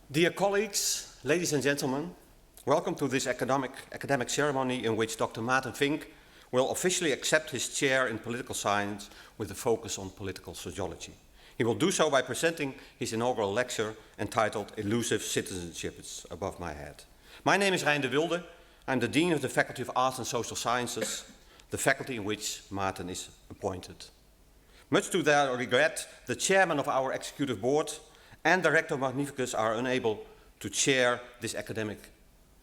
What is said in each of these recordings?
Dear colleagues, ladies and gentlemen, welcome to this academic ceremony in which Dr. Maarten Vink will officially accept his chair in political science with a focus on political sociology. He will do so by presenting his inaugural lecture entitled Elusive Citizenship. It's above my head. My name is Rijn de Wilde. I'm the Dean of the Faculty of Arts and Social Sciences, the faculty in which Maarten is appointed. Much to their regret, the chairman of our executive board and Director Magnificus are unable to chair this academic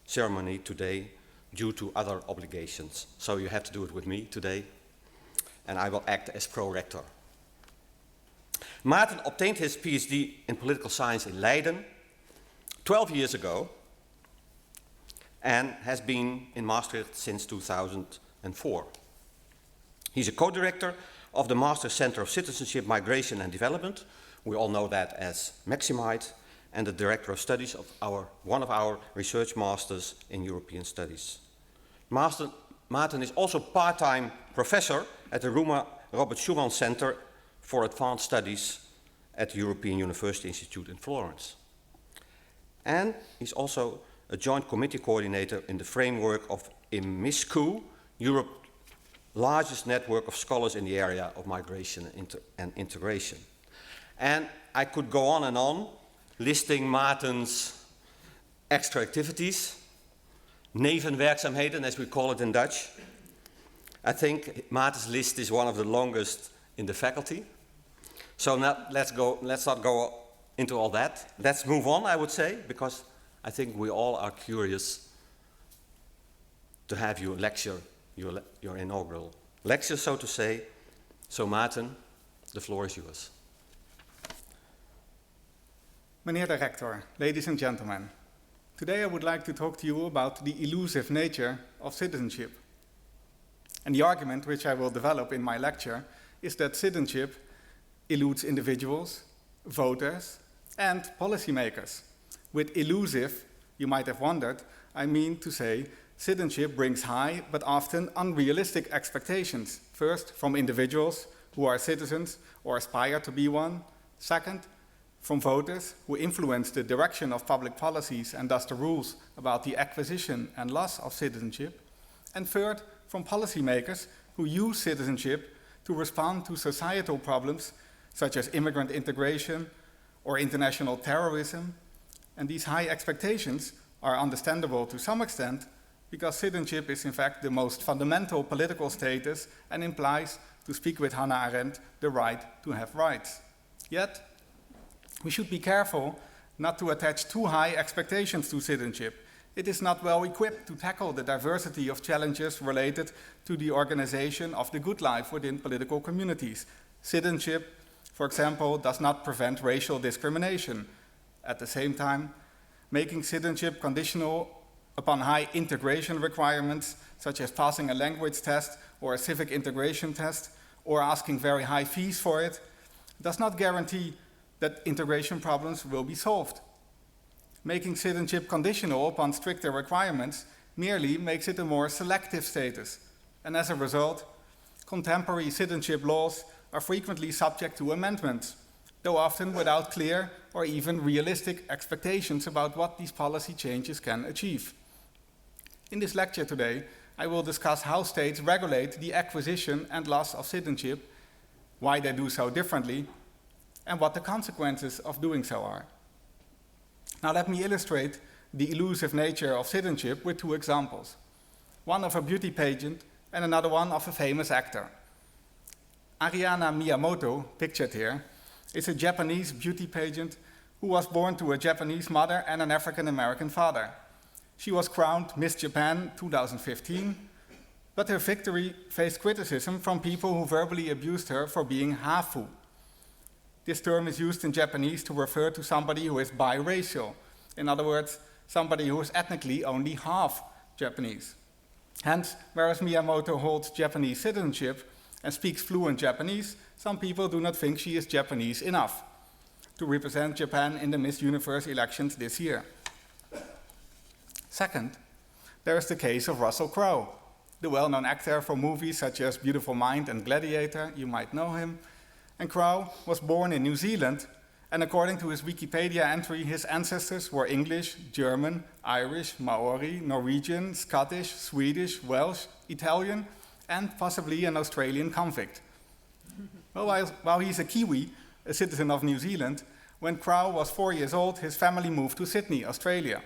ceremony today due to other obligations. So you have to do it with me today, and I will act as pro-rector. Maarten obtained his PhD in political science in Leiden 12 years ago and has been in Maastricht since 2004. He's a co-director of the Master Center of Citizenship, Migration and Development. We all know that as Maximite, and the Director of Studies of one of our research masters in European Studies. Maarten is also part-time professor at the Robert Schuman Center for Advanced Studies at the European University Institute in Florence. And he's also a joint committee coordinator in the framework of IMISCU, Europe's largest network of scholars in the area of migration and integration. And I could go on and on, listing Maarten's extra activities, nevenwerkzaamheden, as we call it in Dutch. I think Maarten's list is one of the longest in the faculty. So now let's not go into all that. Let's move on, I would say, because I think we all are curious to have you lecture, your inaugural lecture, so to say. So Maarten, the floor is yours. Meneer de Rector, ladies and gentlemen, today I would like to talk to you about the elusive nature of citizenship. And the argument which I will develop in my lecture is that citizenship eludes individuals, voters, and policymakers. With elusive, you might have wondered, I mean to say citizenship brings high but often unrealistic expectations. First, from individuals who are citizens or aspire to be one. Second, from voters who influence the direction of public policies and thus the rules about the acquisition and loss of citizenship. And third, from policymakers who use citizenship to respond to societal problems such as immigrant integration or international terrorism. And these high expectations are understandable to some extent because citizenship is in fact the most fundamental political status and implies, to speak with Hannah Arendt, the right to have rights. Yet, we should be careful not to attach too high expectations to citizenship. It is not well equipped to tackle the diversity of challenges related to the organization of the good life within political communities. Citizenship, for example, does not prevent racial discrimination. At the same time, making citizenship conditional upon high integration requirements, such as passing a language test or a civic integration test, or asking very high fees for it, does not guarantee that integration problems will be solved. Making citizenship conditional upon stricter requirements merely makes it a more selective status, and as a result, contemporary citizenship laws are frequently subject to amendments, though often without clear or even realistic expectations about what these policy changes can achieve. In this lecture today, I will discuss how states regulate the acquisition and loss of citizenship, why they do so differently, and what the consequences of doing so are. Now let me illustrate the elusive nature of citizenship with two examples. One of a beauty pageant and another one of a famous actor. Ariana Miyamoto, pictured here, is a Japanese beauty pageant who was born to a Japanese mother and an African-American father. She was crowned Miss Japan 2015, but her victory faced criticism from people who verbally abused her for being hafu. This term is used in Japanese to refer to somebody who is biracial. In other words, somebody who is ethnically only half Japanese. Hence, whereas Miyamoto holds Japanese citizenship and speaks fluent Japanese, some people do not think she is Japanese enough to represent Japan in the Miss Universe elections this year. Second, there is the case of Russell Crowe, the well-known actor from movies such as Beautiful Mind and Gladiator, you might know him. And Crowe was born in New Zealand, and according to his Wikipedia entry, his ancestors were English, German, Irish, Maori, Norwegian, Scottish, Swedish, Welsh, Italian, and possibly an Australian convict. Well, while he's a Kiwi, a citizen of New Zealand, when Crowe was 4 years old, his family moved to Sydney, Australia.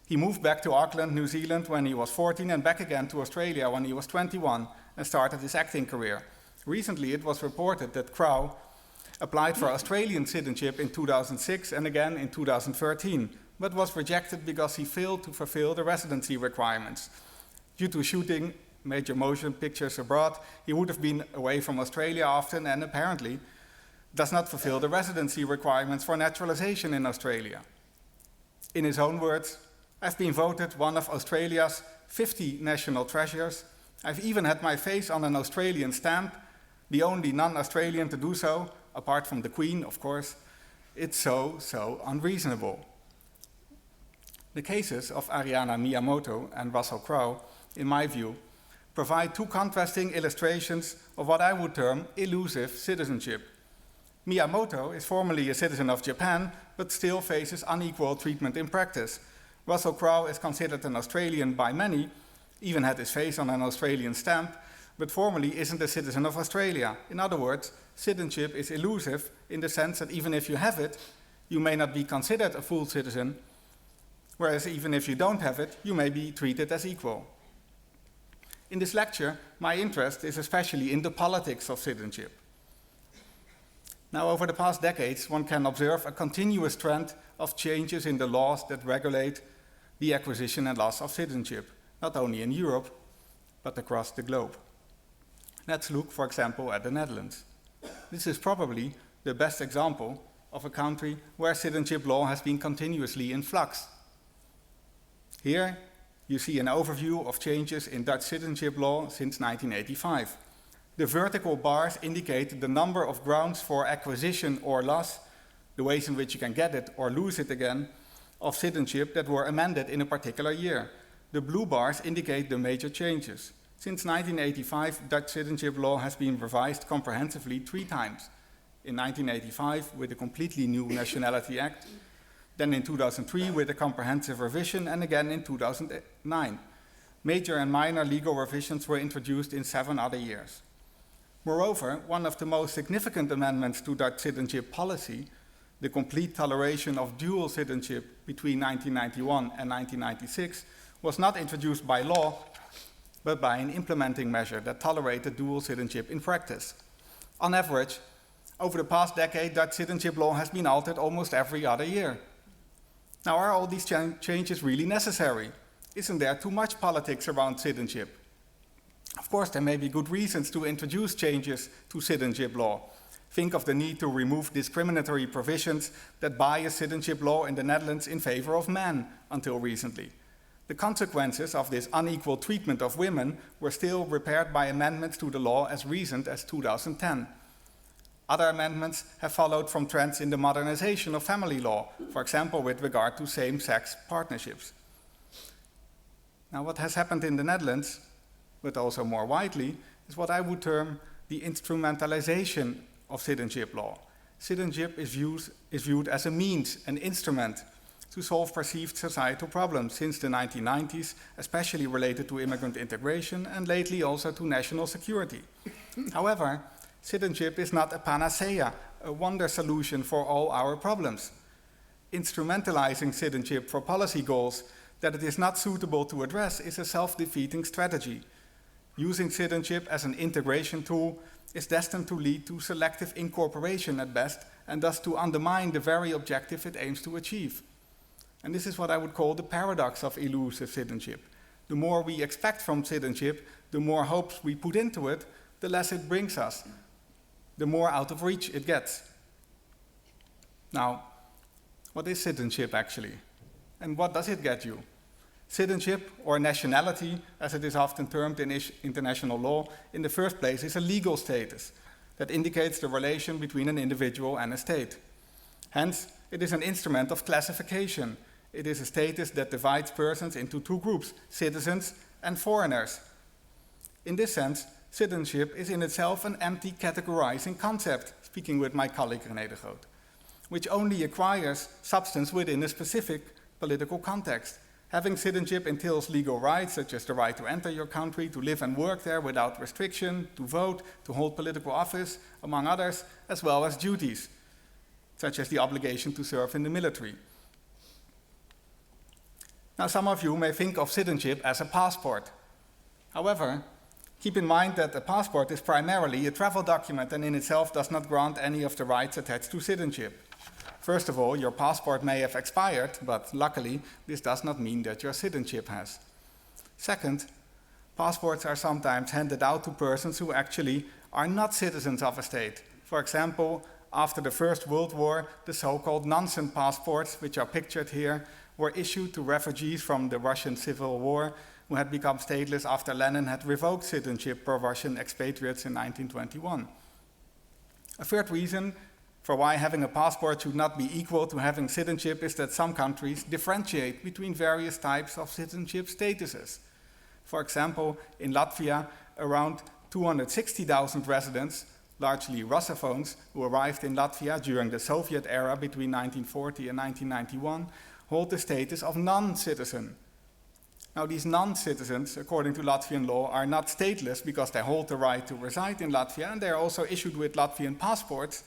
He moved back to Auckland, New Zealand when he was 14 and back again to Australia when he was 21 and started his acting career. Recently, it was reported that Crowe applied for Australian citizenship in 2006 and again in 2013, but was rejected because he failed to fulfill the residency requirements. Due to shooting major motion pictures abroad, he would have been away from Australia often and apparently does not fulfill the residency requirements for naturalization in Australia. In his own words, I've been voted one of Australia's 50 national treasures. I've even had my face on an Australian stamp, the only non-Australian to do so, apart from the Queen, of course. It's so unreasonable. The cases of Ariana Miyamoto and Russell Crowe, in my view, provide two contrasting illustrations of what I would term elusive citizenship. Miyamoto is formally a citizen of Japan, but still faces unequal treatment in practice. Russell Crowe is considered an Australian by many, even had his face on an Australian stamp, but formally isn't a citizen of Australia. In other words, citizenship is elusive in the sense that even if you have it, you may not be considered a full citizen, whereas even if you don't have it, you may be treated as equal. In this lecture, my interest is especially in the politics of citizenship. Now, over the past decades, one can observe a continuous trend of changes in the laws that regulate the acquisition and loss of citizenship, not only in Europe, but across the globe. Let's look, for example, at the Netherlands. This is probably the best example of a country where citizenship law has been continuously in flux. Here, you see an overview of changes in Dutch citizenship law since 1985. The vertical bars indicate the number of grounds for acquisition or loss, the ways in which you can get it or lose it again, of citizenship that were amended in a particular year. The blue bars indicate the major changes. Since 1985, Dutch citizenship law has been revised comprehensively 3 times. In 1985 with a completely new Nationality Act, then in 2003 with a comprehensive revision, and again in 2009. Major and minor legal revisions were introduced in 7 other years. Moreover, one of the most significant amendments to Dutch citizenship policy, the complete toleration of dual citizenship between 1991 and 1996, was not introduced by law, but by an implementing measure that tolerated dual citizenship in practice. On average, over the past decade, Dutch citizenship law has been altered almost every other year. Now, are all these changes really necessary? Isn't there too much politics around citizenship? Of course, there may be good reasons to introduce changes to citizenship law. Think of the need to remove discriminatory provisions that bias citizenship law in the Netherlands in favor of men until recently. The consequences of this unequal treatment of women were still repaired by amendments to the law as recent as 2010. Other amendments have followed from trends in the modernization of family law, for example with regard to same-sex partnerships. Now, what has happened in the Netherlands, but also more widely, is what I would term the instrumentalization of citizenship law. Citizenship is viewed as a means, an instrument, to solve perceived societal problems since the 1990s, especially related to immigrant integration and lately also to national security. However, citizenship is not a panacea, a wonder solution for all our problems. Instrumentalizing citizenship for policy goals that it is not suitable to address is a self-defeating strategy. Using citizenship as an integration tool is destined to lead to selective incorporation at best, and thus to undermine the very objective it aims to achieve. And this is what I would call the paradox of elusive citizenship. The more we expect from citizenship, the more hopes we put into it, the less it brings us, the more out of reach it gets. Now, what is citizenship actually? And what does it get you? Citizenship, or nationality, as it is often termed in international law, in the first place is a legal status that indicates the relation between an individual and a state. Hence, it is an instrument of classification. It is a status that divides persons into 2 groups, citizens and foreigners. In this sense, citizenship is in itself an empty categorizing concept, speaking with my colleague René de Groot, which only acquires substance within a specific political context. Having citizenship entails legal rights, such as the right to enter your country, to live and work there without restriction, to vote, to hold political office, among others, as well as duties, such as the obligation to serve in the military. Now, some of you may think of citizenship as a passport. However, keep in mind that a passport is primarily a travel document and in itself does not grant any of the rights attached to citizenship. First of all, your passport may have expired, but luckily, this does not mean that your citizenship has. Second, passports are sometimes handed out to persons who actually are not citizens of a state. For example, after the First World War, the so-called Nansen passports, which are pictured here, were issued to refugees from the Russian Civil War who had become stateless after Lenin had revoked citizenship for Russian expatriates in 1921. A third reason for why having a passport should not be equal to having citizenship is that some countries differentiate between various types of citizenship statuses. For example, in Latvia, around 260,000 residents, largely Russophones, who arrived in Latvia during the Soviet era between 1940 and 1991, hold the status of non-citizen. Now, these non-citizens, according to Latvian law, are not stateless because they hold the right to reside in Latvia, and they are also issued with Latvian passports.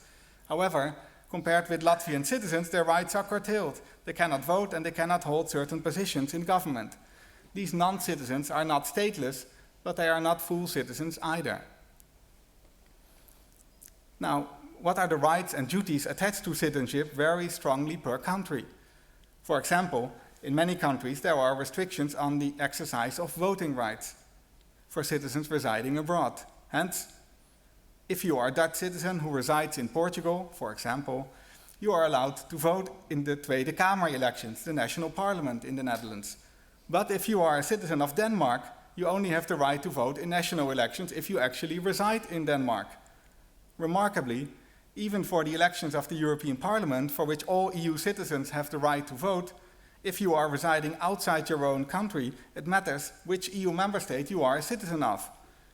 However, compared with Latvian citizens, their rights are curtailed. They cannot vote and they cannot hold certain positions in government. These non-citizens are not stateless, but they are not full citizens either. Now, what are the rights and duties attached to citizenship vary strongly per country. For example, in many countries there are restrictions on the exercise of voting rights for citizens residing abroad. Hence, if you are a Dutch citizen who resides in Portugal, for example, you are allowed to vote in the Tweede Kamer elections, the national parliament in the Netherlands. But if you are a citizen of Denmark, you only have the right to vote in national elections if you actually reside in Denmark. Remarkably, even for the elections of the European Parliament, for which all EU citizens have the right to vote, if you are residing outside your own country, it matters which EU member state you are a citizen of.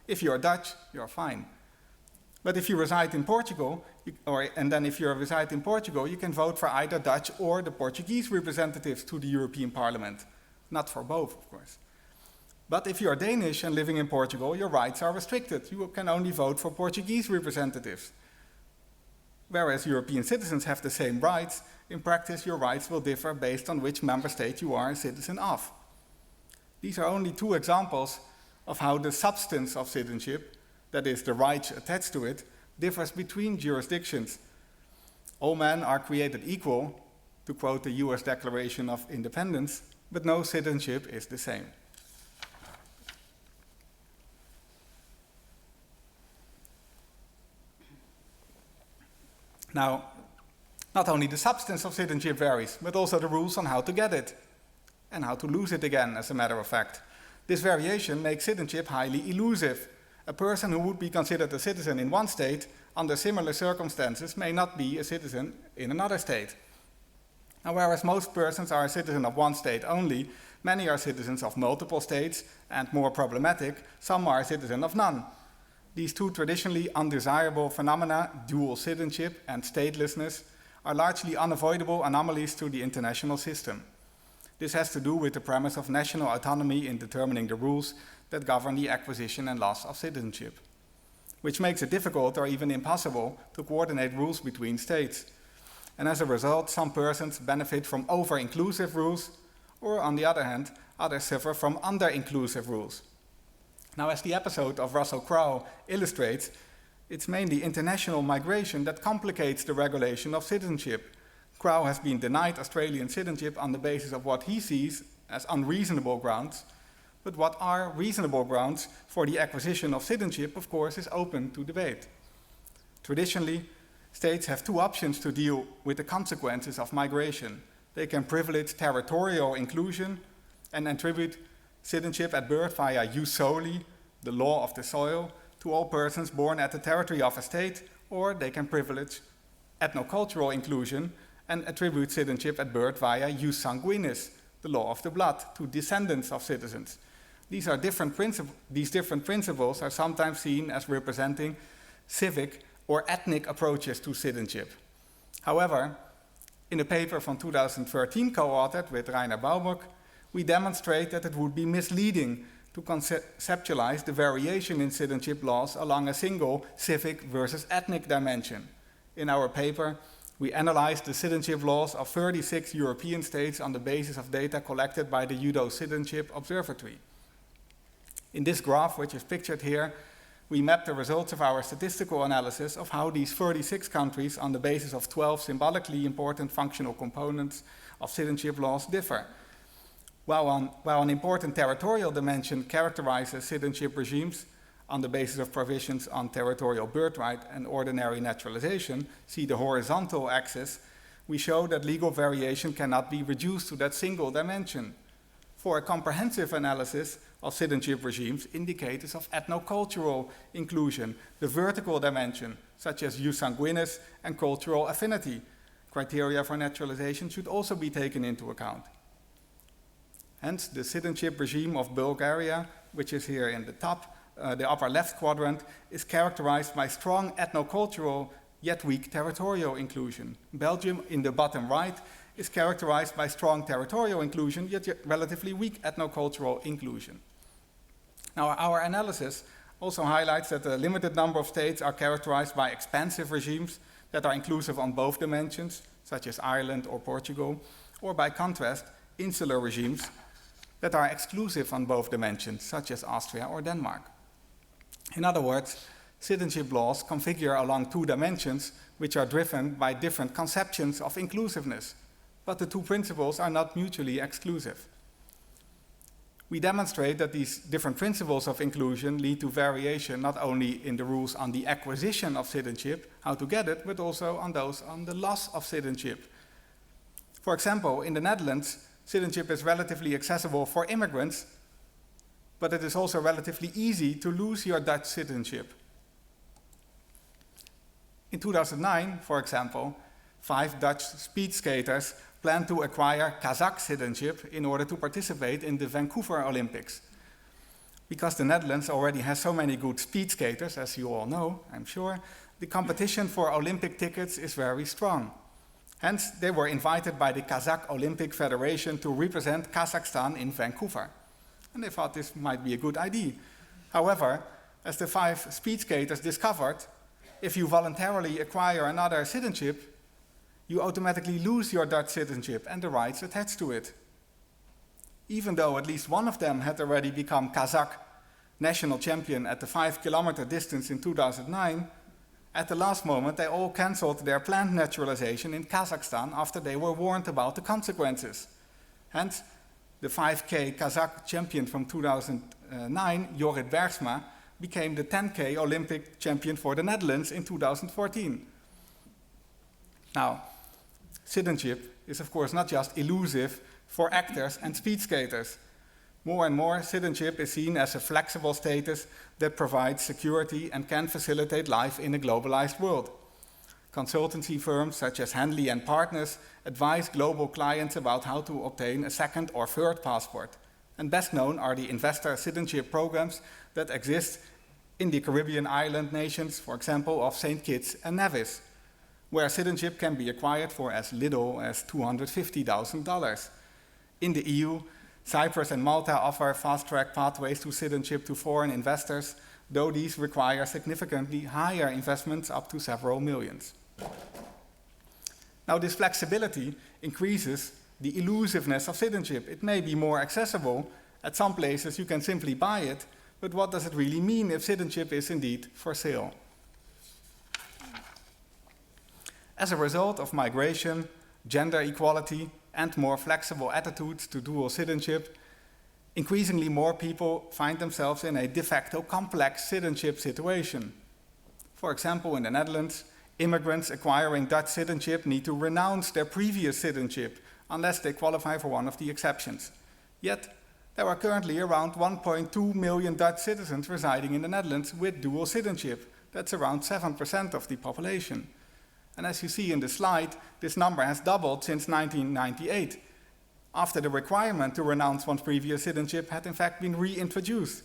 If you are Dutch, you are fine. But if you reside in Portugal, if you reside in Portugal, you can vote for either Dutch or the Portuguese representatives to the European Parliament. Not for both, of course. But if you are Danish and living in Portugal, your rights are restricted. You can only vote for Portuguese representatives. Whereas European citizens have the same rights, in practice your rights will differ based on which member state you are a citizen of. These are only two examples of how the substance of citizenship, that is, the rights attached to it, differs between jurisdictions. All men are created equal, to quote the US Declaration of Independence, but no citizenship is the same. Now, not only the substance of citizenship varies, but also the rules on how to get it, and how to lose it again, as a matter of fact. This variation makes citizenship highly elusive. A person who would be considered a citizen in one state, under similar circumstances, may not be a citizen in another state. Now, whereas most persons are a citizen of one state only, many are citizens of multiple states, and more problematic, some are a citizen of none. These two traditionally undesirable phenomena, dual citizenship and statelessness, are largely unavoidable anomalies to the international system. This has to do with the premise of national autonomy in determining the rules that govern the acquisition and loss of citizenship, which makes it difficult or even impossible to coordinate rules between states. And as a result, some persons benefit from over-inclusive rules, or on the other hand, others suffer from under-inclusive rules. Now, as the episode of Russell Crowe illustrates, it's mainly international migration that complicates the regulation of citizenship. Crowe has been denied Australian citizenship on the basis of what he sees as unreasonable grounds, but what are reasonable grounds for the acquisition of citizenship, of course, is open to debate. Traditionally, states have two options to deal with the consequences of migration. They can privilege territorial inclusion and attribute citizenship at birth via jus soli, the law of the soil, to all persons born at the territory of a state, or they can privilege ethnocultural inclusion and attribute citizenship at birth via jus sanguinis, the law of the blood, to descendants of citizens. these different principles are sometimes seen as representing civic or ethnic approaches to citizenship. However, in a paper from 2013 co-authored with Rainer Baubock, we demonstrate that it would be misleading to conceptualize the variation in citizenship laws along a single civic versus ethnic dimension. In our paper, we analyzed the citizenship laws of 36 European states on the basis of data collected by the Judo Citizenship Observatory. In this graph, which is pictured here, we mapped the results of our statistical analysis of how these 36 countries, on the basis of 12 symbolically important functional components of citizenship laws, differ. While an important territorial dimension characterizes citizenship regimes on the basis of provisions on territorial birthright and ordinary naturalization, see the horizontal axis, we show that legal variation cannot be reduced to that single dimension. For a comprehensive analysis of citizenship regimes, indicators of ethnocultural inclusion, the vertical dimension, such as jus sanguinis and cultural affinity, criteria for naturalization should also be taken into account. Hence, the citizenship regime of Bulgaria, which is here in the upper left quadrant, is characterized by strong ethnocultural yet weak territorial inclusion. Belgium, in the bottom right, is characterized by strong territorial inclusion yet relatively weak ethnocultural inclusion. Now, our analysis also highlights that a limited number of states are characterized by expansive regimes that are inclusive on both dimensions, such as Ireland or Portugal, or by contrast, insular regimes that are exclusive on both dimensions, such as Austria or Denmark. In other words, citizenship laws configure along two dimensions which are driven by different conceptions of inclusiveness, but the two principles are not mutually exclusive. We demonstrate that these different principles of inclusion lead to variation not only in the rules on the acquisition of citizenship, how to get it, but also on those on the loss of citizenship. For example, in the Netherlands, citizenship is relatively accessible for immigrants, but it is also relatively easy to lose your Dutch citizenship. In 2009, for example, 5 Dutch speed skaters planned to acquire Kazakh citizenship in order to participate in the Vancouver Olympics. Because the Netherlands already has so many good speed skaters, as you all know, I'm sure, the competition for Olympic tickets is very strong. Hence, they were invited by the Kazakh Olympic Federation to represent Kazakhstan in Vancouver. And they thought this might be a good idea. However, as the 5 speed skaters discovered, if you voluntarily acquire another citizenship, you automatically lose your Dutch citizenship and the rights attached to it. Even though at least one of them had already become Kazakh national champion at the 5-kilometer distance in 2009, at the last moment they all cancelled their planned naturalization in Kazakhstan after they were warned about the consequences. Hence, the 5K Kazakh champion from 2009, Jorrit Bergsma, became the 10K Olympic champion for the Netherlands in 2014. Now, citizenship is of course not just elusive for actors and speed skaters. More and more, citizenship is seen as a flexible status that provides security and can facilitate life in a globalized world. Consultancy firms such as Henley and Partners advise global clients about how to obtain a second or third passport. And best known are the investor citizenship programs that exist in the Caribbean island nations, for example, of St. Kitts and Nevis, where citizenship can be acquired for as little as $250,000. In the EU, Cyprus and Malta offer fast-track pathways to citizenship to foreign investors, though these require significantly higher investments up to several millions. Now, this flexibility increases the elusiveness of citizenship. It may be more accessible. At some places you can simply buy it, but what does it really mean if citizenship is indeed for sale? As a result of migration, gender equality, and more flexible attitudes to dual citizenship, increasingly more people find themselves in a de facto complex citizenship situation. For example, in the Netherlands, immigrants acquiring Dutch citizenship need to renounce their previous citizenship unless they qualify for one of the exceptions. Yet, there are currently around 1.2 million Dutch citizens residing in the Netherlands with dual citizenship. That's around 7% of the population. And as you see in the slide, this number has doubled since 1998. after the requirement to renounce one's previous citizenship had in fact been reintroduced.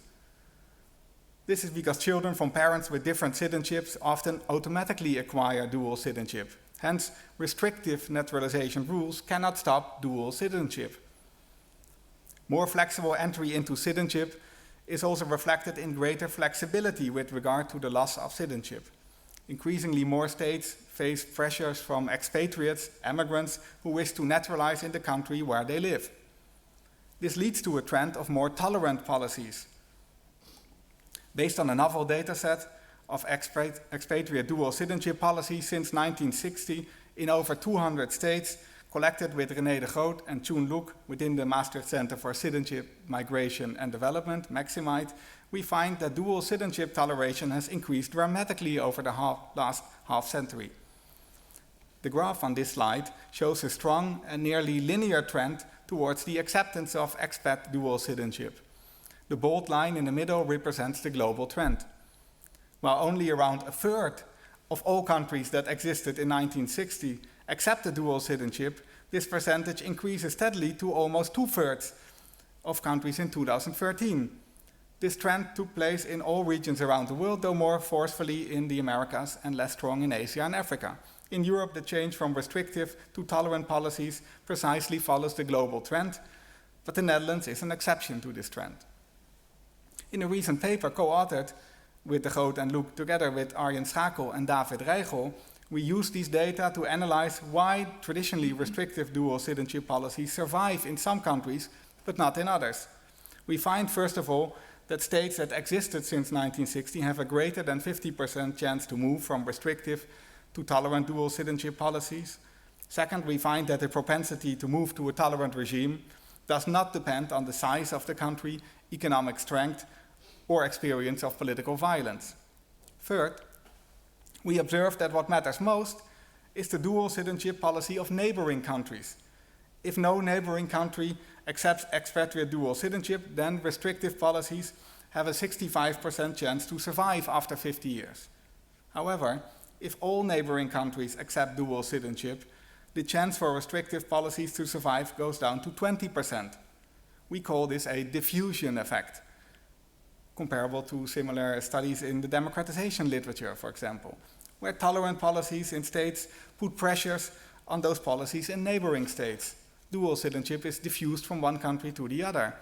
This is because children from parents with different citizenships often automatically acquire dual citizenship. Hence, restrictive naturalization rules cannot stop dual citizenship. More flexible entry into citizenship is also reflected in greater flexibility with regard to the loss of citizenship. Increasingly more states face pressures from expatriates, immigrants, who wish to naturalize in the country where they live. This leads to a trend of more tolerant policies. Based on a novel dataset of expatriate dual citizenship policies since 1960 in over 200 states, collected with René de Groot and Choon Look within the Maastricht Center for Citizenship, Migration and Development, Maximite, we find that dual citizenship toleration has increased dramatically over the last half century. The graph on this slide shows a strong and nearly linear trend towards the acceptance of expat dual citizenship. The bold line in the middle represents the global trend. While only around a third of all countries that existed in 1960 accepted dual citizenship, this percentage increases steadily to almost 2/3 of countries in 2013. This trend took place in all regions around the world, though more forcefully in the Americas and less strong in Asia and Africa. In Europe, the change from restrictive to tolerant policies precisely follows the global trend, but the Netherlands is an exception to this trend. In a recent paper co-authored with de Groot and Loek together with Arjen Schakel and David Reigel, we use these data to analyze why traditionally restrictive dual citizenship policies survive in some countries, but not in others. We find, first of all, that states that existed since 1960 have a greater than 50% chance to move from restrictive to tolerant dual citizenship policies. Second, we find that the propensity to move to a tolerant regime does not depend on the size of the country, economic strength, or experience of political violence. Third, we observe that what matters most is the dual citizenship policy of neighboring countries. If no neighboring country accepts expatriate dual citizenship, then restrictive policies have a 65% chance to survive after 50 years. However, if all neighboring countries accept dual citizenship, the chance for restrictive policies to survive goes down to 20%. We call this a diffusion effect, comparable to similar studies in the democratization literature, for example, where tolerant policies in states put pressures on those policies in neighboring states. Dual citizenship is diffused from one country to the other,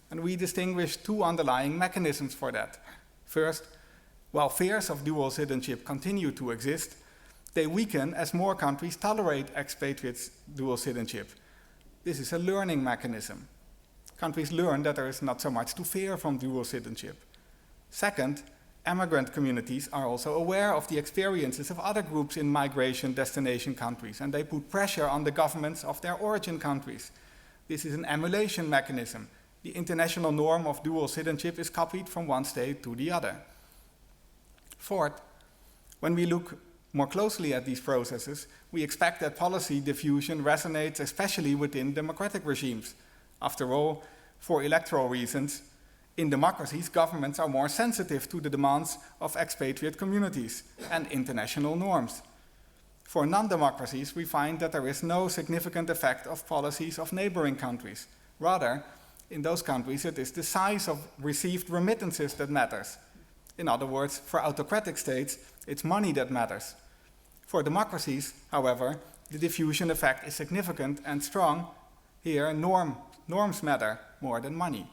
and we distinguish two underlying mechanisms for that. First, while fears of dual citizenship continue to exist, they weaken as more countries tolerate expatriates' dual citizenship. This is a learning mechanism. Countries learn that there is not so much to fear from dual citizenship. Second, immigrant communities are also aware of the experiences of other groups in migration destination countries, and they put pressure on the governments of their origin countries. This is an emulation mechanism. The international norm of dual citizenship is copied from one state to the other. Fourth, when we look more closely at these processes, we expect that policy diffusion resonates especially within democratic regimes. After all, for electoral reasons, in democracies, governments are more sensitive to the demands of expatriate communities and international norms. For non-democracies, we find that there is no significant effect of policies of neighboring countries. Rather, in those countries, it is the size of received remittances that matters. In other words, for autocratic states, it's money that matters. For democracies, however, the diffusion effect is significant and strong. Here, norms matter more than money.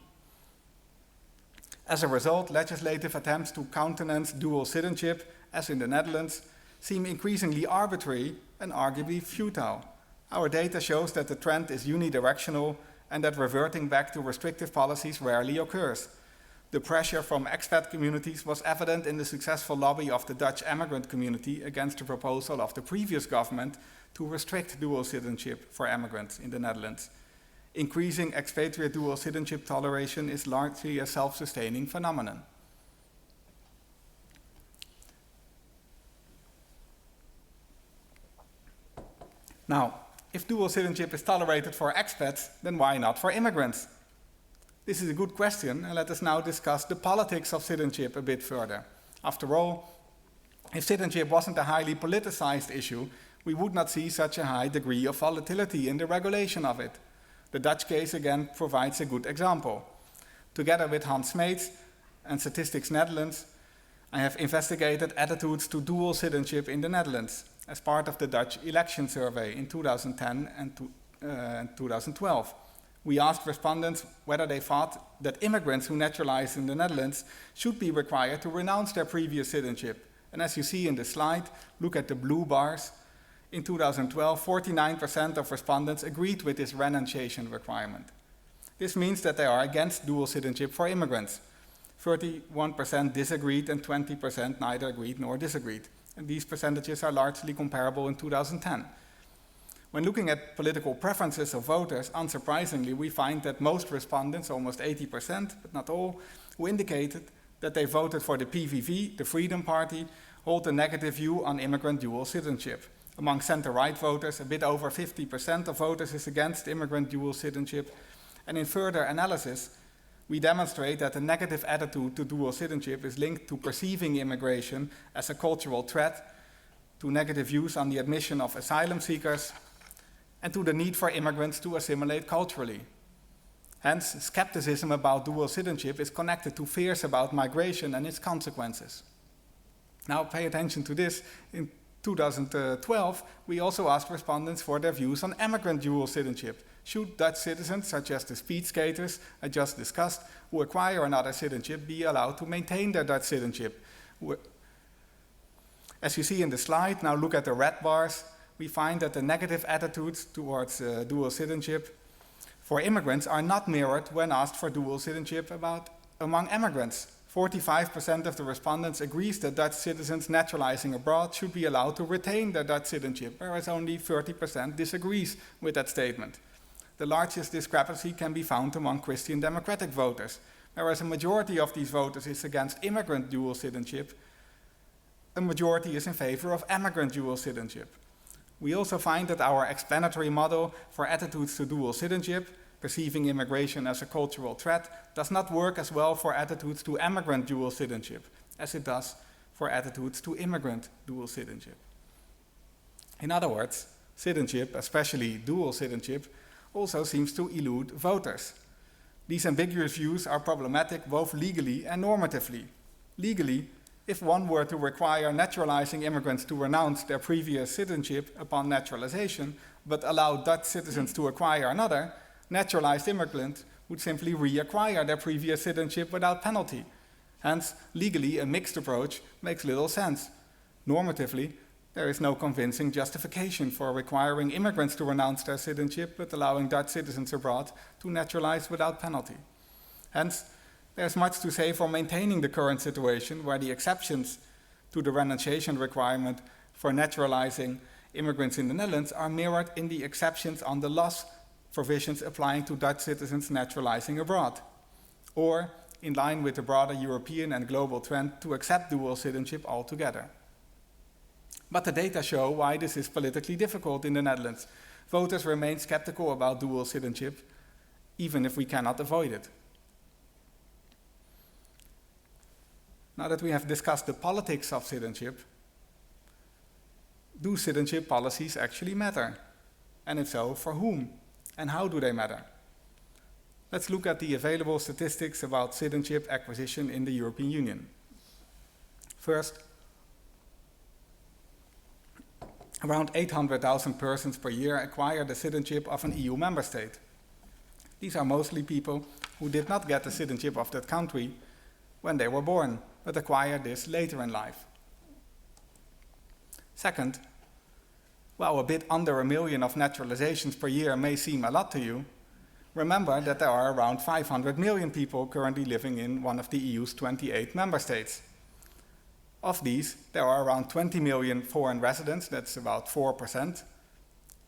As a result, legislative attempts to countenance dual citizenship, as in the Netherlands, seem increasingly arbitrary and arguably futile. Our data shows that the trend is unidirectional and that reverting back to restrictive policies rarely occurs. The pressure from expat communities was evident in the successful lobby of the Dutch immigrant community against the proposal of the previous government to restrict dual citizenship for immigrants in the Netherlands. Increasing expatriate dual citizenship toleration is largely a self-sustaining phenomenon. Now, if dual citizenship is tolerated for expats, then why not for immigrants? This is a good question, and let us now discuss the politics of citizenship a bit further. After all, if citizenship wasn't a highly politicized issue, we would not see such a high degree of volatility in the regulation of it. The Dutch case again provides a good example. Together with Hans Smeets and Statistics Netherlands, I have investigated attitudes to dual citizenship in the Netherlands as part of the Dutch election survey in 2010 and 2012. We asked respondents whether they thought that immigrants who naturalized in the Netherlands should be required to renounce their previous citizenship. And as you see in the slide, look at the blue bars. In 2012, 49% of respondents agreed with this renunciation requirement. This means that they are against dual citizenship for immigrants. 31% disagreed and 20% neither agreed nor disagreed. And these percentages are largely comparable in 2010. When looking at political preferences of voters, unsurprisingly, we find that most respondents, almost 80%, but not all, who indicated that they voted for the PVV, the Freedom Party, hold a negative view on immigrant dual citizenship. Among center-right voters, a bit over 50% of voters is against immigrant dual citizenship. And in further analysis, we demonstrate that a negative attitude to dual citizenship is linked to perceiving immigration as a cultural threat, to negative views on the admission of asylum seekers, and to the need for immigrants to assimilate culturally. Hence, skepticism about dual citizenship is connected to fears about migration and its consequences. Now pay attention to this. In 2012, we also asked respondents for their views on emigrant dual citizenship. Should Dutch citizens, such as the speed skaters I just discussed, who acquire another citizenship, be allowed to maintain their Dutch citizenship? As you see in the slide, now look at the red bars, we find that the negative attitudes towards dual citizenship for immigrants are not mirrored when asked for dual citizenship among immigrants. 45% of the respondents agrees that Dutch citizens naturalizing abroad should be allowed to retain their Dutch citizenship, whereas only 30% disagrees with that statement. The largest discrepancy can be found among Christian Democratic voters, whereas a majority of these voters is against immigrant dual citizenship, a majority is in favor of emigrant dual citizenship. We also find that our explanatory model for attitudes to dual citizenship, perceiving immigration as a cultural threat, does not work as well for attitudes to emigrant dual citizenship as it does for attitudes to immigrant dual citizenship. In other words, citizenship, especially dual citizenship, also seems to elude voters. These ambiguous views are problematic both legally and normatively. Legally, if one were to require naturalizing immigrants to renounce their previous citizenship upon naturalization, but allow Dutch citizens to acquire another, naturalized immigrants would simply reacquire their previous citizenship without penalty. Hence, legally, a mixed approach makes little sense. Normatively, there is no convincing justification for requiring immigrants to renounce their citizenship, but allowing Dutch citizens abroad to naturalize without penalty. Hence, there's much to say for maintaining the current situation where the exceptions to the renunciation requirement for naturalizing immigrants in the Netherlands are mirrored in the exceptions on the loss provisions applying to Dutch citizens naturalizing abroad, or in line with the broader European and global trend to accept dual citizenship altogether. But the data show why this is politically difficult in the Netherlands. Voters remain skeptical about dual citizenship, even if we cannot avoid it. Now that we have discussed the politics of citizenship, do citizenship policies actually matter? And if so, for whom? And how do they matter? Let's look at the available statistics about citizenship acquisition in the European Union. First, around 800,000 persons per year acquire the citizenship of an EU member state. These are mostly people who did not get the citizenship of that country when they were born, but acquired this later in life. Second, while a bit under 1 million of naturalizations per year may seem a lot to you, remember that there are around 500 million people currently living in one of the EU's 28 member states. Of these, there are around 20 million foreign residents, that's about 4%.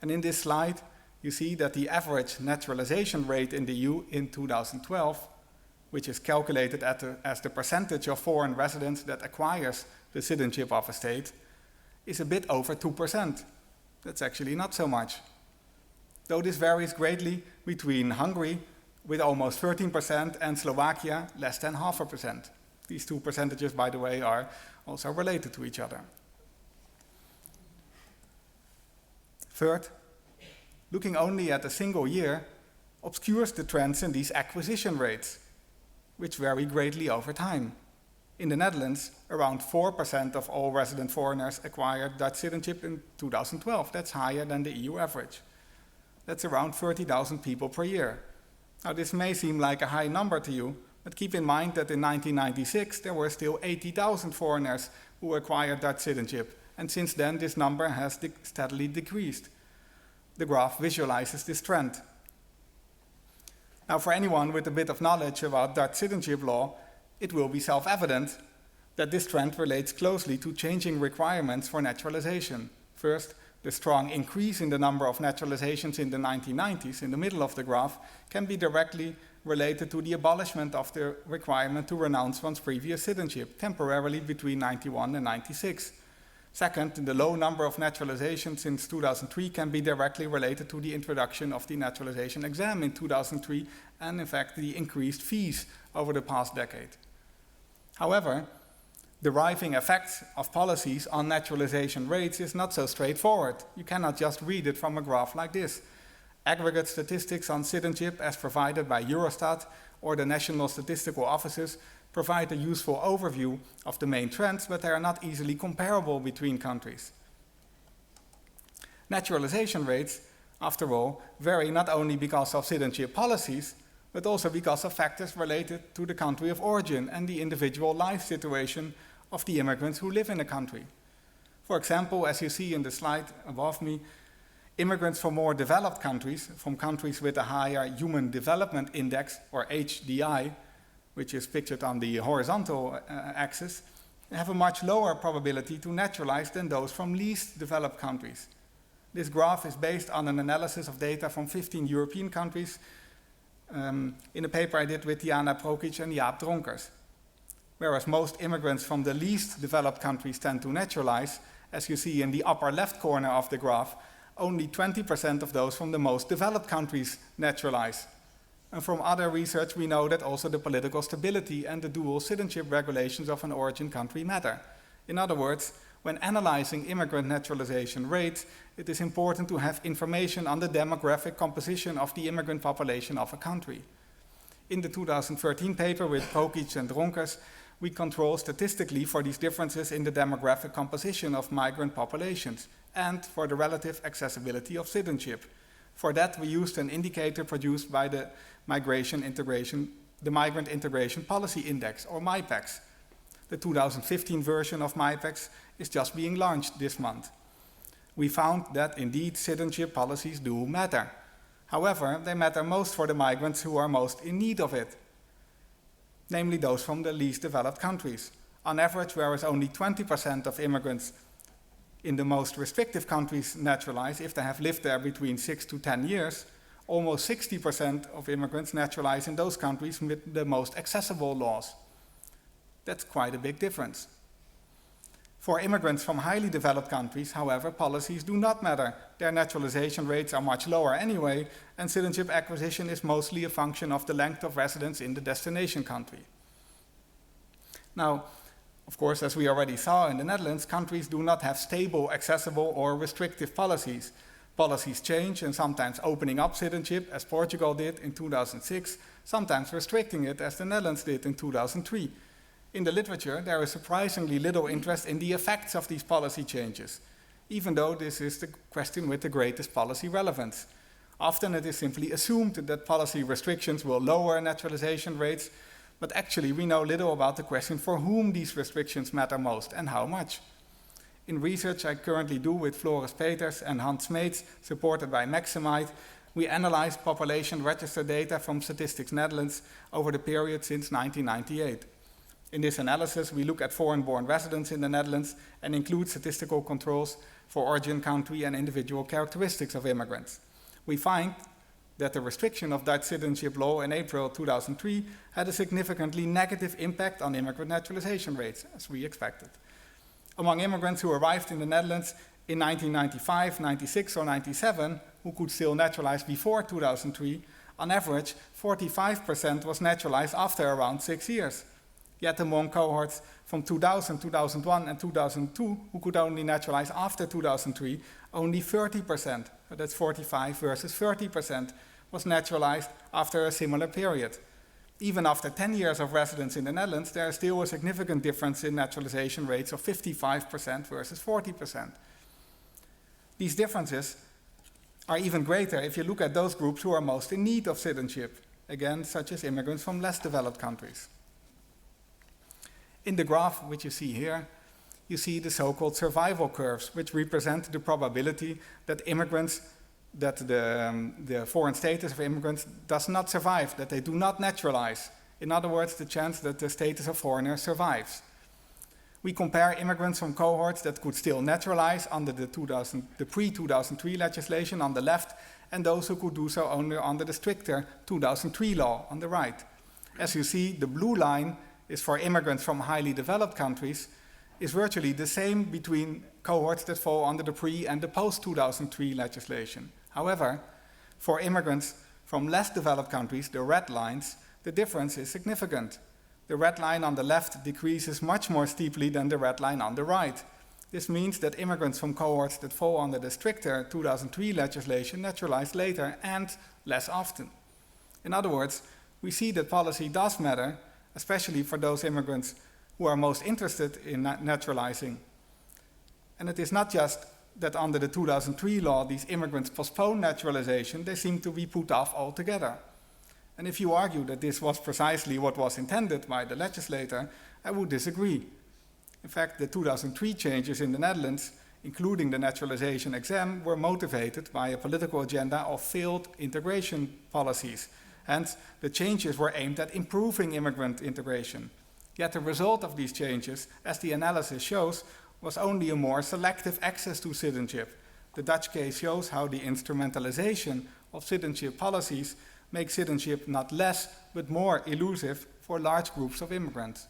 And in this slide, you see that the average naturalization rate in the EU in 2012, which is calculated as the percentage of foreign residents that acquires the citizenship of a state, is a bit over 2%. That's actually not so much. Though this varies greatly between Hungary, with almost 13%, and Slovakia, less than 0.5%. These two percentages, by the way, are also related to each other. Third, looking only at a single year, obscures the trends in these acquisition rates, which vary greatly over time. In the Netherlands, around 4% of all resident foreigners acquired Dutch citizenship in 2012. That's higher than the EU average. That's around 30,000 people per year. Now, this may seem like a high number to you, but keep in mind that in 1996 there were still 80,000 foreigners who acquired Dutch citizenship, and since then this number has steadily decreased. The graph visualizes this trend. Now, for anyone with a bit of knowledge about Dutch citizenship law, it will be self-evident that this trend relates closely to changing requirements for naturalization. First, the strong increase in the number of naturalizations in the 1990s, in the middle of the graph, can be directly related to the abolishment of the requirement to renounce one's previous citizenship, temporarily between 91 and 96. Second, the low number of naturalizations since 2003 can be directly related to the introduction of the naturalization exam in 2003 and, in fact, the increased fees over the past decade. However, deriving effects of policies on naturalization rates is not so straightforward. You cannot just read it from a graph like this. Aggregate statistics on citizenship as provided by Eurostat or the national statistical offices provide a useful overview of the main trends, but they are not easily comparable between countries. Naturalization rates, after all, vary not only because of citizenship policies, but also because of factors related to the country of origin and the individual life situation of the immigrants who live in a country. For example, as you see in the slide above me, immigrants from more developed countries, from countries with a higher Human Development Index, or HDI, which is pictured on the horizontal axis, have a much lower probability to naturalize than those from least developed countries. This graph is based on an analysis of data from 15 European countries in a paper I did with Diana Prokic and Jaap Dronkers. Whereas most immigrants from the least developed countries tend to naturalize, as you see in the upper left corner of the graph, only 20% of those from the most developed countries naturalize. And from other research, we know that also the political stability and the dual citizenship regulations of an origin country matter. In other words, when analyzing immigrant naturalization rates, it is important to have information on the demographic composition of the immigrant population of a country. In the 2013 paper with Prokic and Dronkers, we control statistically for these differences in the demographic composition of migrant populations and for the relative accessibility of citizenship. For that, we used an indicator produced by the Migrant Integration Policy Index, or MIPEX. The 2015 version of MIPEX is just being launched this month. We found that indeed citizenship policies do matter. However, they matter most for the migrants who are most in need of it, namely those from the least developed countries. On average, whereas only 20% of immigrants in the most restrictive countries naturalize if they have lived there between 6 to 10 years, almost 60% of immigrants naturalize in those countries with the most accessible laws. That's quite a big difference. For immigrants from highly developed countries, however, policies do not matter. Their naturalization rates are much lower anyway, and citizenship acquisition is mostly a function of the length of residence in the destination country. Now, of course, as we already saw in the Netherlands, countries do not have stable, accessible, or restrictive policies. Policies change, and sometimes opening up citizenship, as Portugal did in 2006, sometimes restricting it, as the Netherlands did in 2003. In the literature, there is surprisingly little interest in the effects of these policy changes, even though this is the question with the greatest policy relevance. Often it is simply assumed that policy restrictions will lower naturalization rates, but actually we know little about the question for whom these restrictions matter most and how much. In research I currently do with Floris Peters and Hans Smeets, supported by Maximite, we analyzed population register data from Statistics Netherlands over the period since 1998. In this analysis, we look at foreign-born residents in the Netherlands and include statistical controls for origin country and individual characteristics of immigrants. We find that the restriction of Dutch citizenship law in April 2003 had a significantly negative impact on immigrant naturalization rates, as we expected. Among immigrants who arrived in the Netherlands in 1995, 96, or 97, who could still naturalize before 2003, on average, 45% was naturalized after around 6 years. Yet among cohorts from 2000, 2001, and 2002, who could only naturalize after 2003, only 30%, so that's 45 versus 30%, was naturalized after a similar period. Even after 10 years of residence in the Netherlands, there is still a significant difference in naturalization rates of 55% versus 40%. These differences are even greater if you look at those groups who are most in need of citizenship, again, such as immigrants from less developed countries. In the graph which you see here, you see the so-called survival curves, which represent the probability that the foreign status of immigrants does not survive, that they do not naturalize. In other words, the chance that the status of foreigner survives. We compare immigrants from cohorts that could still naturalize under the pre-2003 legislation on the left, and those who could do so only under the stricter 2003 law on the right. As you see, the blue line is for immigrants from highly developed countries, is virtually the same between cohorts that fall under the pre- and the post-2003 legislation. However, for immigrants from less developed countries, the red lines, the difference is significant. The red line on the left decreases much more steeply than the red line on the right. This means that immigrants from cohorts that fall under the stricter 2003 legislation naturalize later and less often. In other words, we see that policy does matter, especially for those immigrants who are most interested in naturalizing. And it is not just that under the 2003 law, these immigrants postpone naturalization, they seem to be put off altogether. And if you argue that this was precisely what was intended by the legislator, I would disagree. In fact, the 2003 changes in the Netherlands, including the naturalization exam, were motivated by a political agenda of failed integration policies. Hence, the changes were aimed at improving immigrant integration. Yet the result of these changes, as the analysis shows, was only a more selective access to citizenship. The Dutch case shows how the instrumentalization of citizenship policies makes citizenship not less, but more elusive for large groups of immigrants.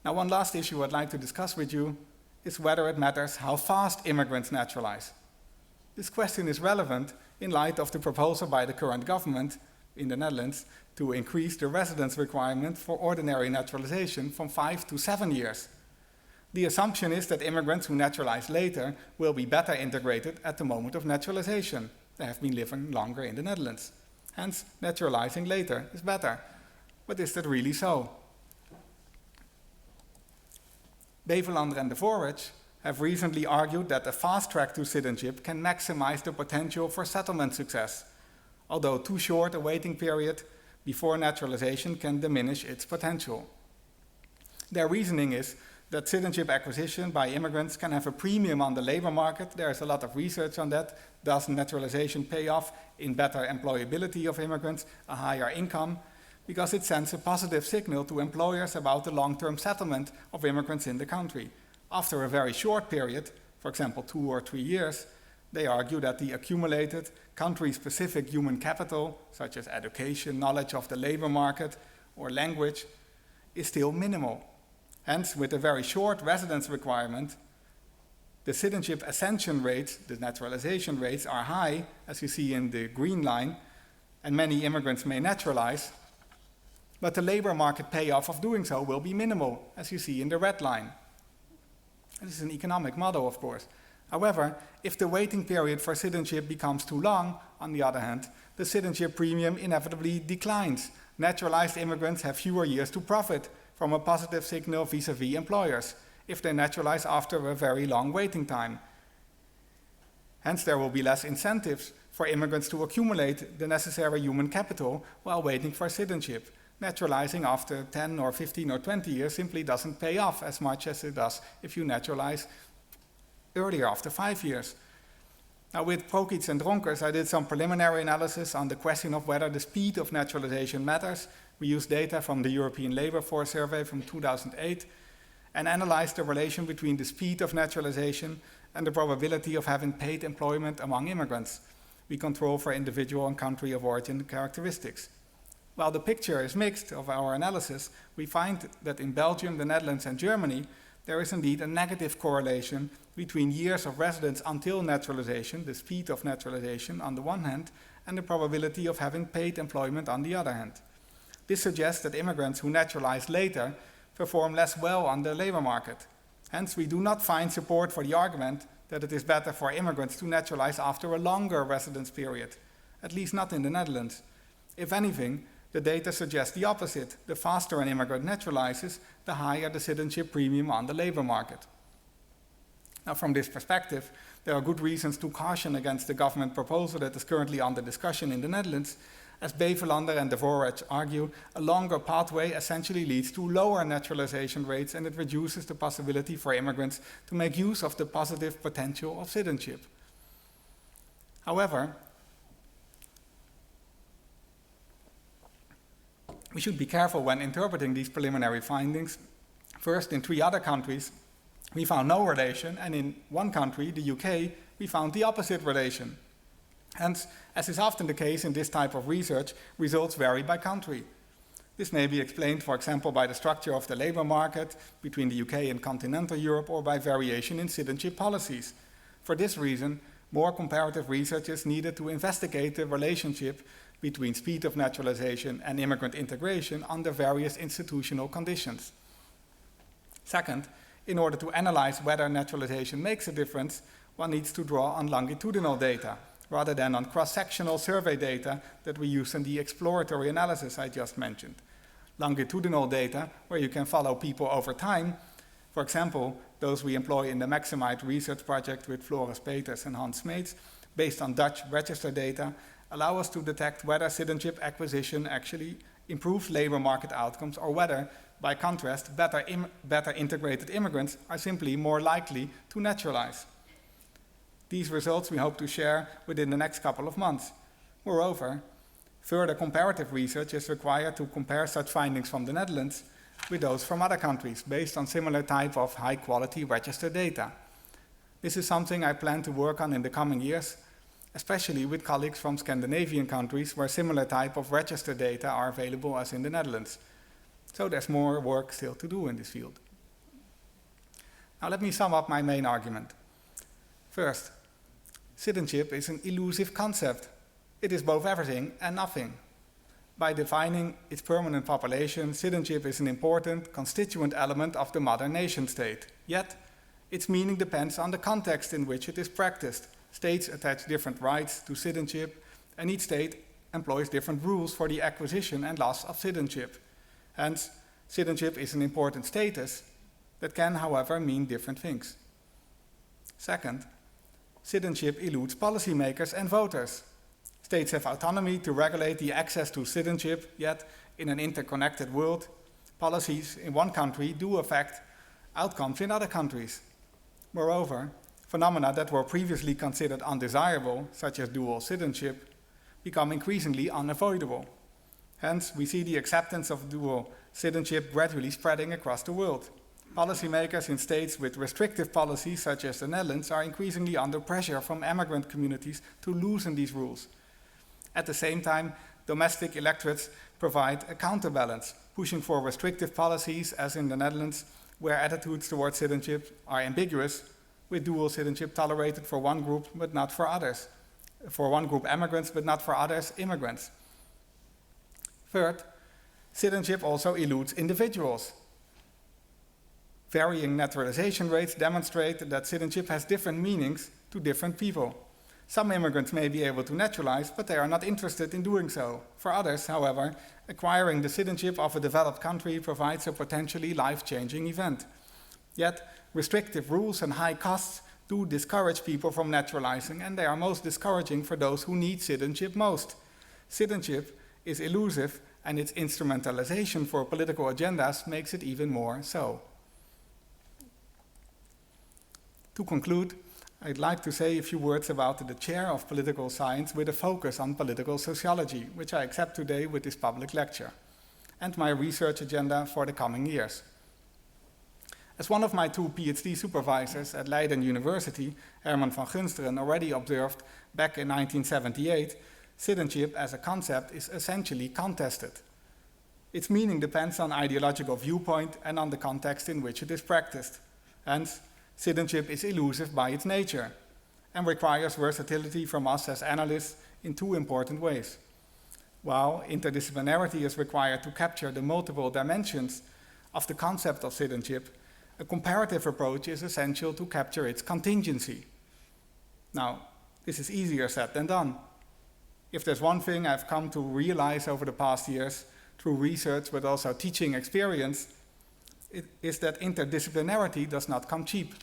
Now, one last issue I'd like to discuss with you is whether it matters how fast immigrants naturalize. This question is relevant in light of the proposal by the current government in the Netherlands to increase the residence requirement for ordinary naturalization from 5 to 7 years. The assumption is that immigrants who naturalize later will be better integrated at the moment of naturalization. They have been living longer in the Netherlands. Hence, naturalizing later is better. But is that really so? Bevelander and de Voorwich have recently argued that a fast track to citizenship can maximize the potential for settlement success, although too short a waiting period before naturalization can diminish its potential. Their reasoning is that citizenship acquisition by immigrants can have a premium on the labor market. There is a lot of research on that. Does naturalization pay off in better employability of immigrants, a higher income? Because it sends a positive signal to employers about the long-term settlement of immigrants in the country. After a very short period, for example 2 or 3 years, they argue that the accumulated country-specific human capital, such as education, knowledge of the labor market, or language, is still minimal. Hence, with a very short residence requirement, the citizenship ascension rates, the naturalization rates, are high, as you see in the green line, and many immigrants may naturalize, but the labor market payoff of doing so will be minimal, as you see in the red line. This is an economic model, of course. However, if the waiting period for citizenship becomes too long, on the other hand, the citizenship premium inevitably declines. Naturalized immigrants have fewer years to profit from a positive signal vis-à-vis employers if they naturalize after a very long waiting time. Hence, there will be less incentives for immigrants to accumulate the necessary human capital while waiting for citizenship. Naturalizing after 10 or 15 or 20 years simply doesn't pay off as much as it does if you naturalize earlier, after 5 years. Now, with Prokic and Dronkers, I did some preliminary analysis on the question of whether the speed of naturalization matters. We used data from the European Labour Force Survey from 2008 and analyzed the relation between the speed of naturalization and the probability of having paid employment among immigrants. We control for individual and country of origin characteristics. While the picture is mixed of our analysis, we find that in Belgium, the Netherlands, and Germany, there is indeed a negative correlation between years of residence until naturalization, the speed of naturalization on the one hand, and the probability of having paid employment on the other hand. This suggests that immigrants who naturalize later perform less well on the labor market. Hence, we do not find support for the argument that it is better for immigrants to naturalize after a longer residence period, at least not in the Netherlands. If anything, the data suggests the opposite. The faster an immigrant naturalizes, the higher the citizenship premium on the labor market. Now, from this perspective, there are good reasons to caution against the government proposal that is currently under discussion in the Netherlands. As Bevelander and de Voorweg argue, a longer pathway essentially leads to lower naturalization rates, and it reduces the possibility for immigrants to make use of the positive potential of citizenship. However, we should be careful when interpreting these preliminary findings. First, in 3 other countries, we found no relation, and in one country, the UK, we found the opposite relation. Hence, as is often the case in this type of research, results vary by country. This may be explained, for example, by the structure of the labor market between the UK and continental Europe, or by variation in citizenship policies. For this reason, more comparative research is needed to investigate the relationship between speed of naturalization and immigrant integration under various institutional conditions. Second, in order to analyze whether naturalization makes a difference, one needs to draw on longitudinal data, rather than on cross-sectional survey data that we use in the exploratory analysis I just mentioned. Longitudinal data, where you can follow people over time, for example, those we employ in the Maximite research project with Floris Peters and Hans Smeets, based on Dutch register data, allow us to detect whether citizenship acquisition actually improves labor market outcomes, or whether, by contrast, better integrated immigrants are simply more likely to naturalize. These results we hope to share within the next couple of months. Moreover, further comparative research is required to compare such findings from the Netherlands with those from other countries, based on similar type of high-quality register data. This is something I plan to work on in the coming years, especially with colleagues from Scandinavian countries where similar type of register data are available as in the Netherlands. So there's more work still to do in this field. Now let me sum up my main argument. First, citizenship is an elusive concept. It is both everything and nothing. By defining its permanent population, citizenship is an important constituent element of the modern nation state. Yet, its meaning depends on the context in which it is practiced. States attach different rights to citizenship, and each state employs different rules for the acquisition and loss of citizenship. Hence, citizenship is an important status that can, however, mean different things. Second, citizenship eludes policymakers and voters. States have autonomy to regulate the access to citizenship, yet in an interconnected world, policies in one country do affect outcomes in other countries. Moreover, phenomena that were previously considered undesirable, such as dual citizenship, become increasingly unavoidable. Hence, we see the acceptance of dual citizenship gradually spreading across the world. Policymakers in states with restrictive policies, such as the Netherlands, are increasingly under pressure from immigrant communities to loosen these rules. At the same time, domestic electorates provide a counterbalance, pushing for restrictive policies, as in the Netherlands, where attitudes towards citizenship are ambiguous, with dual citizenship tolerated for one group but not for others. For one group, immigrants, but not for others, immigrants. Third, citizenship also eludes individuals. Varying naturalization rates demonstrate that citizenship has different meanings to different people. Some immigrants may be able to naturalize, but they are not interested in doing so. For others, however, acquiring the citizenship of a developed country provides a potentially life-changing event. Yet, restrictive rules and high costs do discourage people from naturalizing, and they are most discouraging for those who need citizenship most. Citizenship is elusive, and its instrumentalization for political agendas makes it even more so. To conclude, I'd like to say a few words about the chair of political science with a focus on political sociology, which I accept today with this public lecture, and my research agenda for the coming years. As one of my 2 PhD supervisors at Leiden University, Herman van Gunsteren, already observed back in 1978, citizenship as a concept is essentially contested. Its meaning depends on ideological viewpoint and on the context in which it is practiced. Hence, citizenship is elusive by its nature and requires versatility from us as analysts in 2 important ways. While interdisciplinarity is required to capture the multiple dimensions of the concept of citizenship, a comparative approach is essential to capture its contingency. Now, this is easier said than done. If there's one thing I've come to realize over the past years, through research but also teaching experience, it is that interdisciplinarity does not come cheap.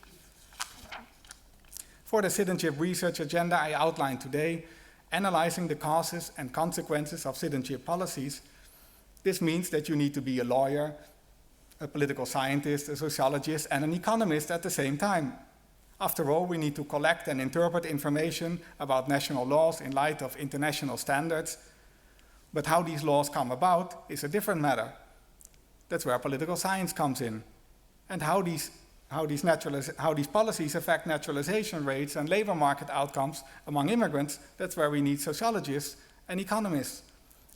For the citizenship research agenda I outlined today, analyzing the causes and consequences of citizenship policies, this means that you need to be a lawyer, a political scientist, a sociologist, and an economist at the same time. After all, we need to collect and interpret information about national laws in light of international standards, but how these laws come about is a different matter. That's where political science comes in, and how these policies affect naturalization rates and labor market outcomes among immigrants, that's where we need sociologists and economists.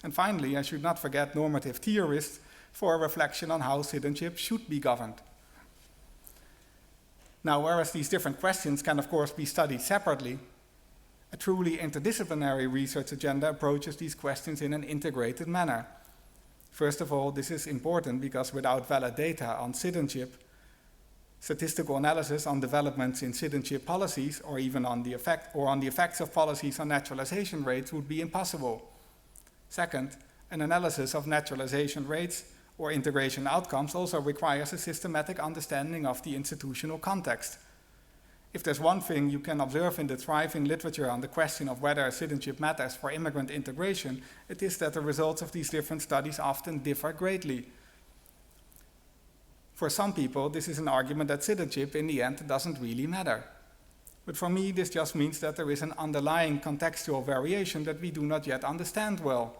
And finally, I should not forget normative theorists for a reflection on how citizenship should be governed. Now, whereas these different questions can of course be studied separately, a truly interdisciplinary research agenda approaches these questions in an integrated manner. First of all, this is important because without valid data on citizenship, statistical analysis on developments in citizenship policies or even on the effects of policies on naturalization rates would be impossible. Second, an analysis of naturalization rates or integration outcomes also requires a systematic understanding of the institutional context. If there's one thing you can observe in the thriving literature on the question of whether citizenship matters for immigrant integration, it is that the results of these different studies often differ greatly. For some people, this is an argument that citizenship in the end doesn't really matter. But for me, this just means that there is an underlying contextual variation that we do not yet understand well.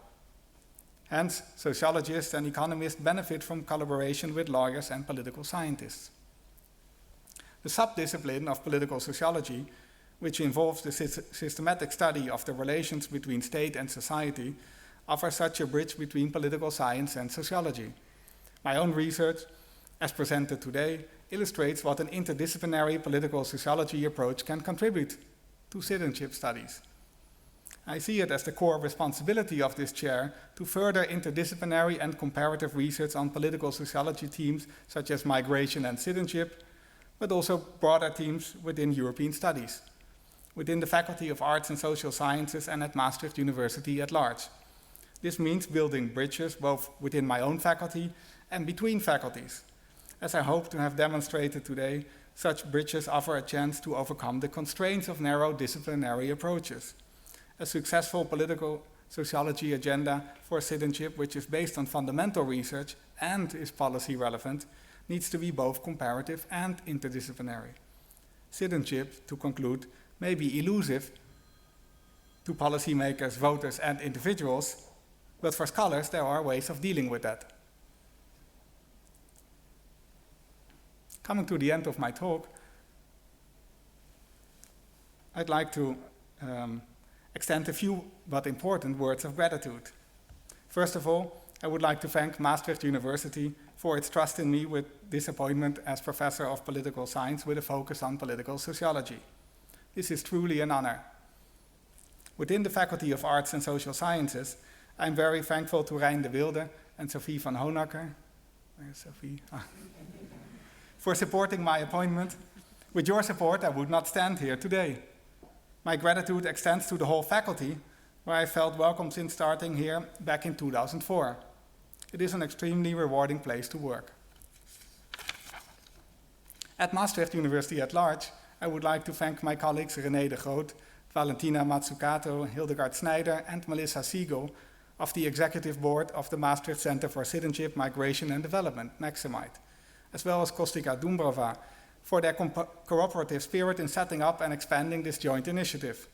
Hence, sociologists and economists benefit from collaboration with lawyers and political scientists. The subdiscipline of political sociology, which involves the systematic study of the relations between state and society, offers such a bridge between political science and sociology. My own research, as presented today, illustrates what an interdisciplinary political sociology approach can contribute to citizenship studies. I see it as the core responsibility of this chair to further interdisciplinary and comparative research on political sociology themes such as migration and citizenship, but also broader themes within European studies, within the Faculty of Arts and Social Sciences and at Maastricht University at large. This means building bridges both within my own faculty and between faculties. As I hope to have demonstrated today, such bridges offer a chance to overcome the constraints of narrow disciplinary approaches. A successful political sociology agenda for citizenship, which is based on fundamental research and is policy relevant, needs to be both comparative and interdisciplinary. Citizenship, to conclude, may be elusive to policymakers, voters, and individuals, but for scholars there are ways of dealing with that. Coming to the end of my talk, I'd like to extend a few but important words of gratitude. First of all, I would like to thank Maastricht University for its trust in me with this appointment as Professor of Political Science with a focus on political sociology. This is truly an honor. Within the Faculty of Arts and Social Sciences, I'm very thankful to Rijn de Wilde and Sophie van Honacker, where's Sophie? For supporting my appointment. With your support, I would not stand here today. My gratitude extends to the whole faculty, where I felt welcome since starting here back in 2004. It is an extremely rewarding place to work. At Maastricht University at large, I would like to thank my colleagues René de Groot, Valentina Mazzucato, Hildegard Snijder, and Melissa Siegel of the Executive Board of the Maastricht Center for Citizenship, Migration and Development, Maximite, as well as Kostika Dumbrova, for their cooperative spirit in setting up and expanding this joint initiative.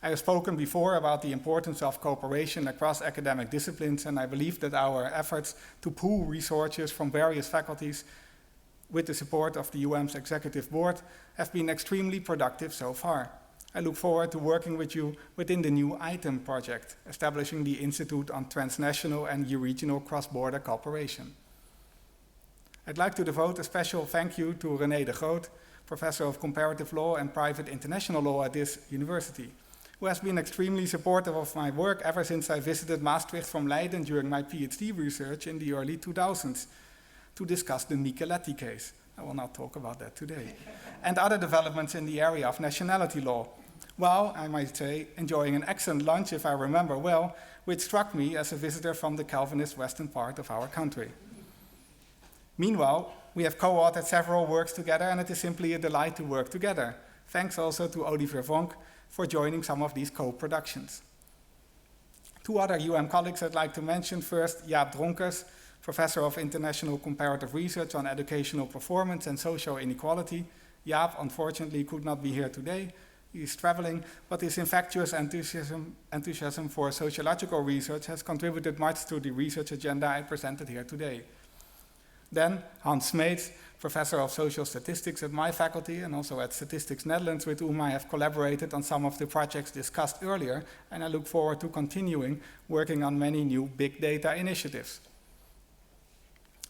I have spoken before about the importance of cooperation across academic disciplines, and I believe that our efforts to pool resources from various faculties with the support of the UM's Executive Board have been extremely productive so far. I look forward to working with you within the new ITEM project, establishing the Institute on Transnational and Regional Cross-Border Cooperation. I'd like to devote a special thank you to René de Groot, Professor of Comparative Law and Private International Law at this university, who has been extremely supportive of my work ever since I visited Maastricht from Leiden during my PhD research in the early 2000s to discuss the Micheletti case. I will not talk about that today. And other developments in the area of nationality law, while, I might say, enjoying an excellent lunch, if I remember well, which struck me as a visitor from the Calvinist western part of our country. Meanwhile, we have co-authored several works together, and it is simply a delight to work together. Thanks also to Olivier Vink for joining some of these co-productions. Two other UM colleagues I'd like to mention. First, Jaap Dronkers, Professor of International Comparative Research on Educational Performance and Social Inequality. Jaap, unfortunately, could not be here today. He is traveling, but his infectious enthusiasm for sociological research has contributed much to the research agenda I presented here today. Then Hans Smeets, Professor of Social Statistics at my faculty and also at Statistics Netherlands, with whom I have collaborated on some of the projects discussed earlier, and I look forward to continuing working on many new big data initiatives.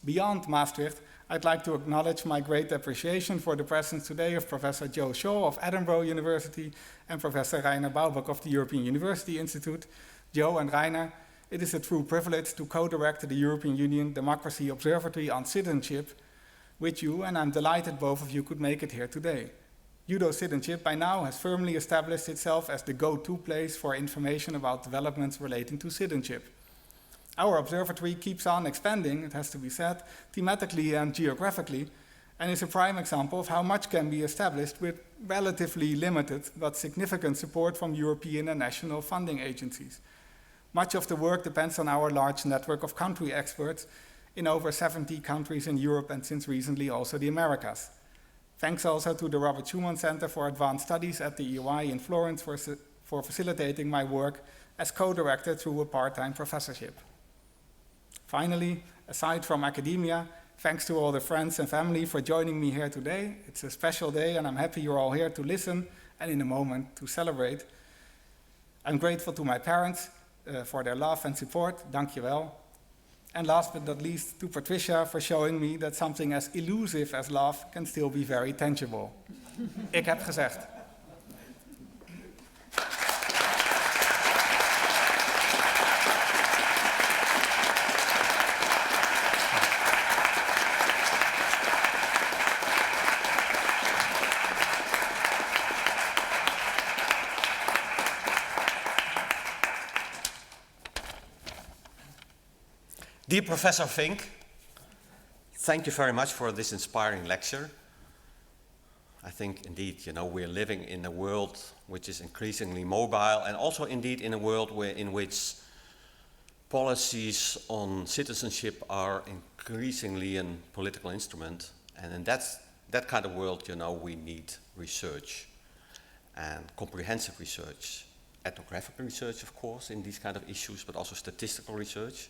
Beyond Maastricht, I'd like to acknowledge my great appreciation for the presence today of Professor Joe Shaw of Edinburgh University and Professor Rainer Baubock of the European University Institute. Joe and Rainer, it is a true privilege to co-direct the European Union Democracy Observatory on Citizenship with you, and I'm delighted both of you could make it here today. UDO Citizenship by now has firmly established itself as the go-to place for information about developments relating to citizenship. Our observatory keeps on expanding, it has to be said, thematically and geographically, and is a prime example of how much can be established with relatively limited but significant support from European and national funding agencies. Much of the work depends on our large network of country experts in over 70 countries in Europe and since recently also the Americas. Thanks also to the Robert Schuman Center for Advanced Studies at the EY in Florence for facilitating my work as co-director through a part-time professorship. Finally, aside from academia, thanks to all the friends and family for joining me here today. It's a special day and I'm happy you're all here to listen and in a moment to celebrate. I'm grateful to my parents for their love and support. Dankjewel. And last but not least, to Patricia for showing me that something as elusive as love can still be very tangible. Ik heb gezegd. Dear Professor Vink, thank you very much for this inspiring lecture. I think indeed, we're living in a world which is increasingly mobile and also indeed in a world in which policies on citizenship are increasingly a political instrument. And in that kind of world, we need research and comprehensive research, ethnographic research, of course, in these kind of issues, but also statistical research.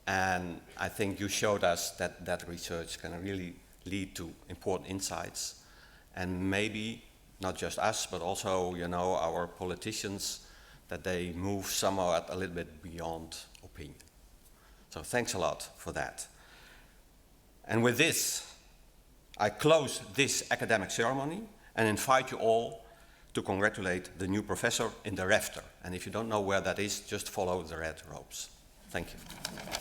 And I think you showed us that research can really lead to important insights. And maybe not just us, but also, our politicians, that they move somehow a little bit beyond opinion. So thanks a lot for that. And with this, I close this academic ceremony and invite you all to congratulate the new professor in the rafter. And if you don't know where that is, just follow the red ropes. Thank you.